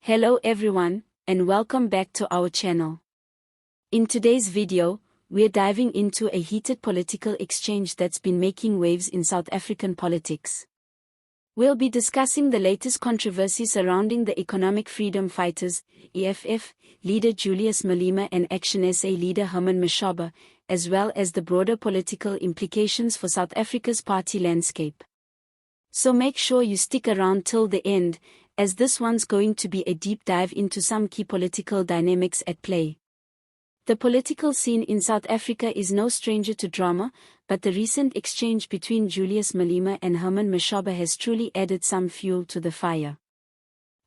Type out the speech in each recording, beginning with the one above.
Hello everyone, and welcome back to our channel. In today's video, we're diving into a heated political exchange that's been making waves in South African politics. We'll be discussing the latest controversy surrounding the Economic Freedom Fighters, EFF, leader Julius Malema and ActionSA leader Herman Mashaba, as well as the broader political implications for South Africa's party landscape. So make sure you stick around till the end, as this one's going to be a deep dive into some key political dynamics at play. The political scene in South Africa is no stranger to drama, but the recent exchange between Julius Malema and Herman Mashaba has truly added some fuel to the fire.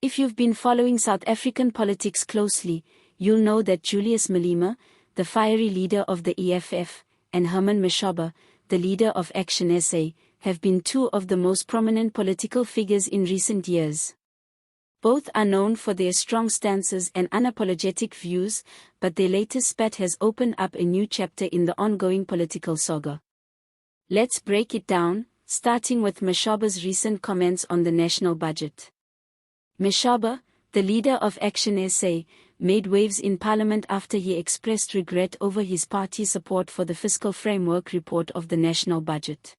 If you've been following South African politics closely, you'll know that Julius Malema, the fiery leader of the EFF, and Herman Mashaba, the leader of ActionSA, have been two of the most prominent political figures in recent years. Both are known for their strong stances and unapologetic views, but their latest spat has opened up a new chapter in the ongoing political saga. Let's break it down, starting with Mashaba's recent comments on the national budget. Mashaba, the leader of ActionSA, made waves in Parliament after he expressed regret over his party's support for the Fiscal Framework report of the national budget.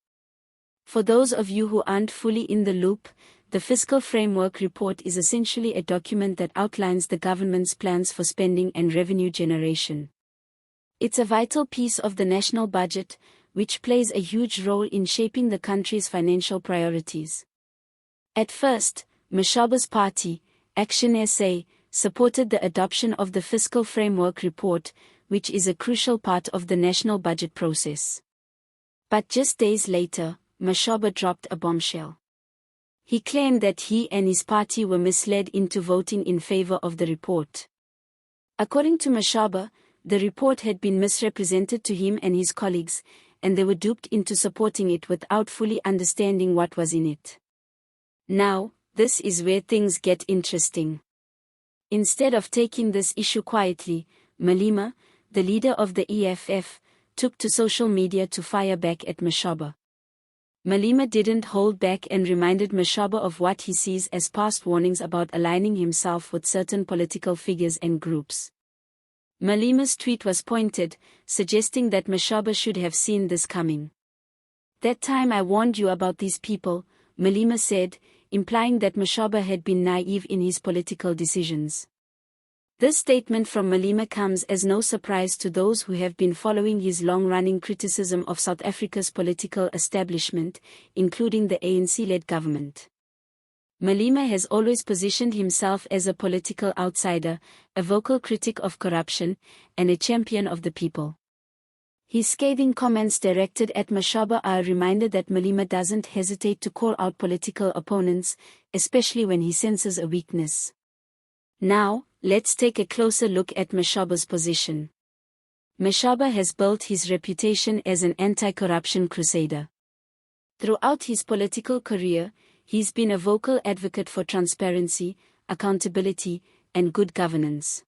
For those of you who aren't fully in the loop, the Fiscal Framework report is essentially a document that outlines the government's plans for spending and revenue generation. It's a vital piece of the national budget, which plays a huge role in shaping the country's financial priorities. At first, Mashaba's party, ActionSA, supported the adoption of the Fiscal Framework report, which is a crucial part of the national budget process. But just days later, Mashaba dropped a bombshell. He claimed that he and his party were misled into voting in favor of the report. According to Mashaba, the report had been misrepresented to him and his colleagues, and they were duped into supporting it without fully understanding what was in it. Now, this is where things get interesting. Instead of taking this issue quietly, Malema, the leader of the EFF, took to social media to fire back at Mashaba. Malema didn't hold back and reminded Mashaba of what he sees as past warnings about aligning himself with certain political figures and groups. Malema's tweet was pointed, suggesting that Mashaba should have seen this coming. "That time I warned you about these people," Malema said, implying that Mashaba had been naive in his political decisions. This statement from Malema comes as no surprise to those who have been following his long-running criticism of South Africa's political establishment, including the ANC-led government. Malema has always positioned himself as a political outsider, a vocal critic of corruption, and a champion of the people. His scathing comments directed at Mashaba are a reminder that Malema doesn't hesitate to call out political opponents, especially when he senses a weakness. Now, let's take a closer look at Mashaba's position. Mashaba has built his reputation as an anti-corruption crusader. Throughout his political career, he's been a vocal advocate for transparency, accountability, and good governance.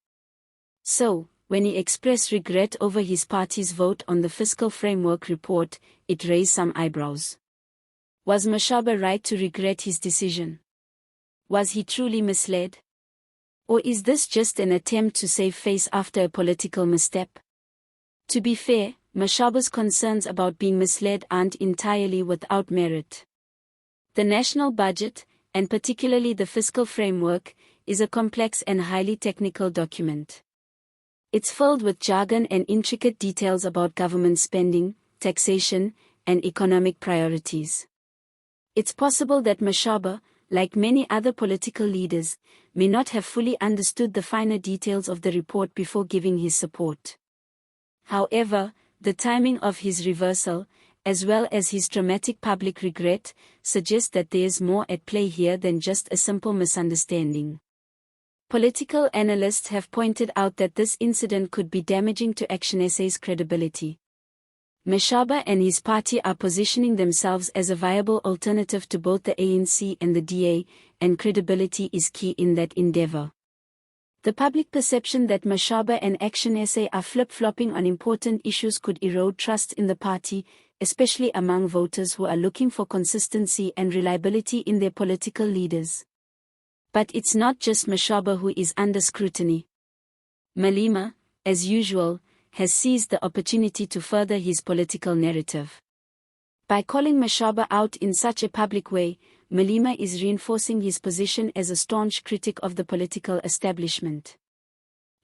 So, when he expressed regret over his party's vote on the Fiscal Framework report, it raised some eyebrows. Was Mashaba right to regret his decision? Was he truly misled? Or is this just an attempt to save face after a political misstep? To be fair, Mashaba's concerns about being misled aren't entirely without merit. The national budget, and particularly the fiscal framework, is a complex and highly technical document. It's filled with jargon and intricate details about government spending, taxation, and economic priorities. It's possible that Mashaba, like many other political leaders, may not have fully understood the finer details of the report before giving his support. However, the timing of his reversal, as well as his dramatic public regret, suggests that there's more at play here than just a simple misunderstanding. Political analysts have pointed out that this incident could be damaging to ActionSA's credibility. Mashaba and his party are positioning themselves as a viable alternative to both the ANC and the DA, and credibility is key in that endeavor. The public perception that Mashaba and ActionSA are flip-flopping on important issues could erode trust in the party, especially among voters who are looking for consistency and reliability in their political leaders. But it's not just Mashaba who is under scrutiny. Malema, as usual, has seized the opportunity to further his political narrative. By calling Mashaba out in such a public way, Malema is reinforcing his position as a staunch critic of the political establishment.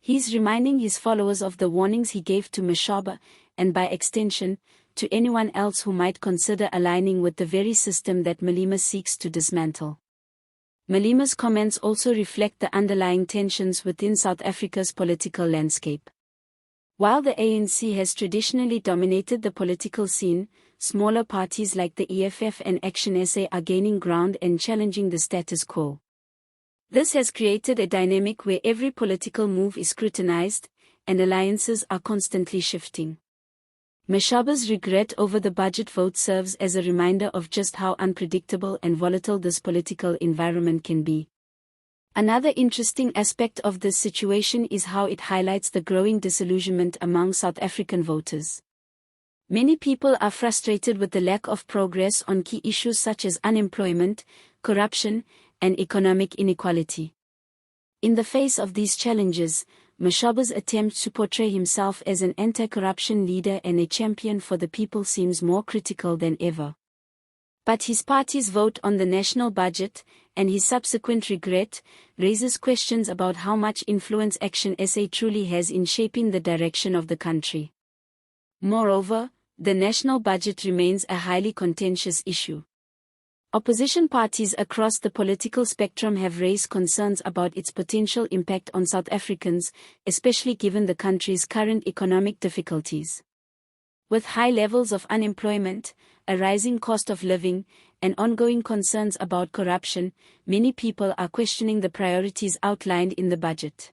He's reminding his followers of the warnings he gave to Mashaba, and by extension, to anyone else who might consider aligning with the very system that Malema seeks to dismantle. Malema's comments also reflect the underlying tensions within South Africa's political landscape. While the ANC has traditionally dominated the political scene, smaller parties like the EFF and ActionSA are gaining ground and challenging the status quo. This has created a dynamic where every political move is scrutinized, and alliances are constantly shifting. Mashaba's regret over the budget vote serves as a reminder of just how unpredictable and volatile this political environment can be. Another interesting aspect of this situation is how it highlights the growing disillusionment among South African voters. Many people are frustrated with the lack of progress on key issues such as unemployment, corruption, and economic inequality. In the face of these challenges, Mashaba's attempt to portray himself as an anti-corruption leader and a champion for the people seems more critical than ever. But his party's vote on the national budget, and his subsequent regret, raises questions about how much influence ActionSA truly has in shaping the direction of the country. Moreover, the national budget remains a highly contentious issue. Opposition parties across the political spectrum have raised concerns about its potential impact on South Africans, especially given the country's current economic difficulties. With high levels of unemployment, a rising cost of living, and ongoing concerns about corruption, many people are questioning the priorities outlined in the budget.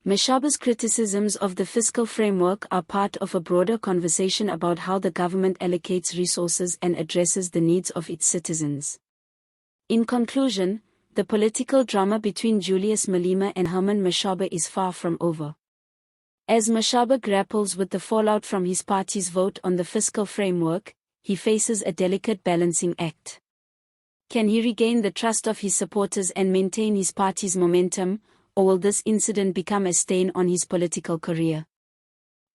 Mashaba's criticisms of the fiscal framework are part of a broader conversation about how the government allocates resources and addresses the needs of its citizens. In conclusion, the political drama between Julius Malema and Herman Mashaba is far from over. As Mashaba grapples with the fallout from his party's vote on the fiscal framework, he faces a delicate balancing act. Can he regain the trust of his supporters and maintain his party's momentum, or will this incident become a stain on his political career?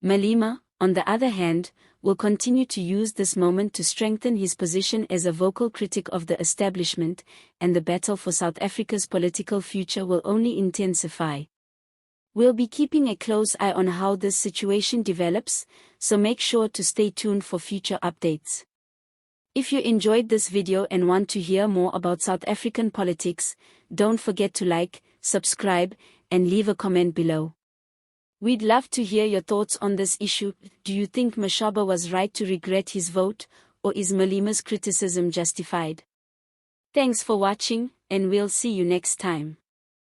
Malema, on the other hand, will continue to use this moment to strengthen his position as a vocal critic of the establishment, and the battle for South Africa's political future will only intensify. We'll be keeping a close eye on how this situation develops, so make sure to stay tuned for future updates. If you enjoyed this video and want to hear more about South African politics, don't forget to like, subscribe, and leave a comment below. We'd love to hear your thoughts on this issue. Do you think Mashaba was right to regret his vote, or is Malema's criticism justified? Thanks for watching, and we'll see you next time.